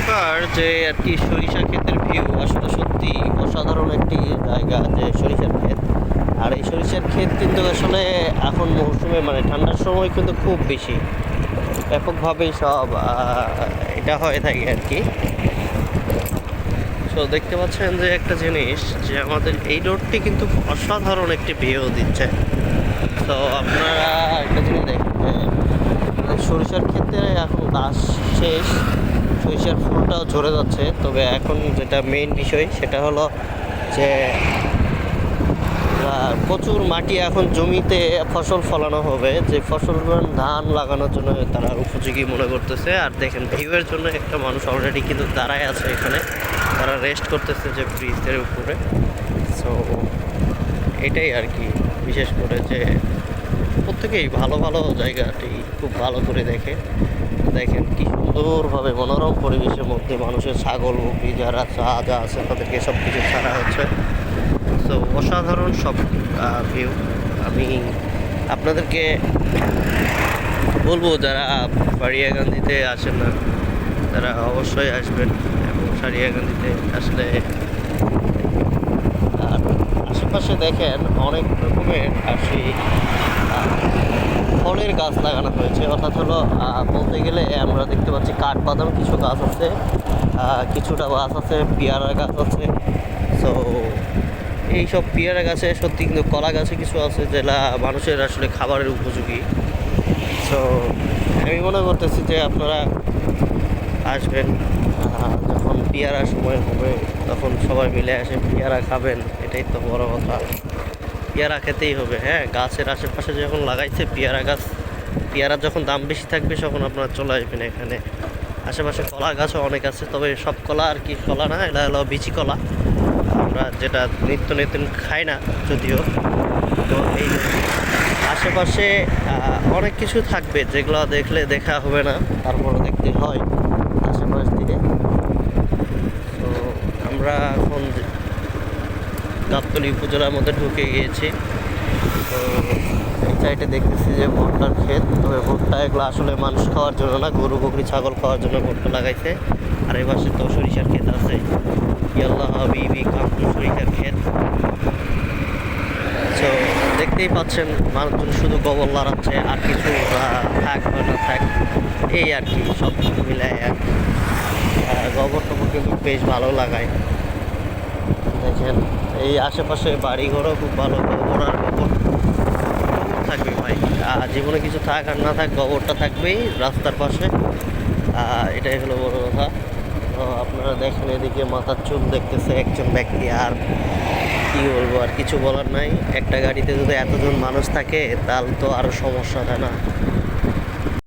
এখানকার যে আর কি সরিষা ক্ষেতের ভিউ আসলে সত্যি অসাধারণ একটি জায়গা, যে সরিষার ক্ষেত। আর এই সরিষার ক্ষেত কিন্তু আসলে এখন মৌসুমে মানে ঠান্ডার সময় কিন্তু খুব বেশি ব্যাপকভাবেই সব এটা হয়ে থাকে আর কি। তো দেখতে পাচ্ছেন যে একটা জিনিস, যে আমাদের এই রোডটি কিন্তু অসাধারণ একটি ভিউ দিচ্ছে। তো আপনারা একটা জিনিস দেখেন যে সরিষার ক্ষেত্রে এখন গাছ শেষ, সরিষার ফুলটাও ঝরে যাচ্ছে। তবে এখন যেটা মেইন বিষয় সেটা হলো যে প্রচুর মাটি এখন জমিতে ফসল ফলানো হবে, যে ফসল ধান লাগানোর জন্য তারা উপযোগী মনে করতেছে। আর দেখেন ভিউয়ের জন্য একটা মানুষ অলরেডি কিন্তু দাঁড়ায় আছে এখানে, তারা রেস্ট করতেছে যে ব্রিজের উপরে। সো এটাই আর কি, বিশেষ করে যে প্রত্যেকেই ভালো ভালো জায়গাটি খুব ভালো করে দেখে। দেখেন কি সুন্দরভাবে মনোরম পরিবেশের মধ্যে মানুষের ছাগল বকরি যারা যা আছে তাদেরকে সব কিছু ছাড়া হচ্ছে। তো অসাধারণ সব ভিউ। আমি আপনাদেরকে বলবো যারা সারিয়াকান্দিতে আসেন না, তারা অবশ্যই আসবেন। এবং সারিয়াকান্দিতে আসলে আর আশেপাশে দেখেন অনেক রকমের আর সেই ফলের গাছ লাগানো হয়েছে। অর্থাৎ হলো বলতে গেলে আমরা দেখতে পাচ্ছি কাঠবাদাম কিছু গাছ আছে, কিছুটা গাছ আছে পেয়ারা গাছ আছে। সো এইসব পেয়ারা গাছে সত্যি, কিন্তু কলা গাছে কিছু আছে যেটা মানুষের আসলে খাবারের উপযোগী। সো আমি মনে করতেছি যে আপনারা আসবেন, যখন পেয়ারার সময় হবে তখন সবাই মিলে আসে পেয়ারা খাবেন, এটাই তো বড় কথা। পেয়ারা খেতেই হবে। হ্যাঁ, গাছের আশেপাশে যখন লাগাইছে পেয়ারা গাছ, পেয়ারার যখন দাম বেশি থাকবে তখন আপনারা চলে আসবেন এখানে। আশেপাশে কলা গাছও অনেক আছে, তবে সব কলা আর কি কলা না, এটা হলো বিচি কলা, আমরা যেটা নিত্য নতুন খাই না যদিও। তো এই আশেপাশে অনেক কিছু থাকবে যেগুলো দেখলে দেখা হবে না, তারপরে দেখতে হয় আশেপাশ দিয়ে। তো আমরা এখন গাবতলী উপজেলার মধ্যে ঢুকে গিয়েছি। তো এই সাইডে দেখতেছি যে ভুট্টার ক্ষেত, তবে ভুট্টা এগুলো আসলে মানুষ খাওয়ার জন্য না, গরু বকরি ছাগল খাওয়ার জন্য ভুট্টা লাগাইছে। আর এই পাশে তো সরিষার ক্ষেত আছে, ইয়াল্লাহ হাবিবি কাকুর সরিষার ক্ষেত। তো দেখতেই পাচ্ছেন মানুষজন শুধু গোবর লড়াচ্ছে, আর কিছু থাক বা না থাক এই আর কি, সব কিছু মিলায় আর কি। গোবর টবর কিন্তু বেশ ভালো লাগায়। দেখেন এই আশেপাশে বাড়িঘরও খুব ভালো, গোবর আর গোবর থাকবে ভাই। জীবনে কিছু থাক আর না থাক গোবরটা থাকবেই রাস্তার পাশে, এটাই হলো বড় কথা। তো আপনারা দেখেন এদিকে মাথার চুল দেখতেছে একজন ব্যক্তি, আর কি বলবো, আর কিছু বলার নাই। একটা গাড়িতে যদি এতজন মানুষ থাকে তাহলে তো আরও সমস্যা, তাই না?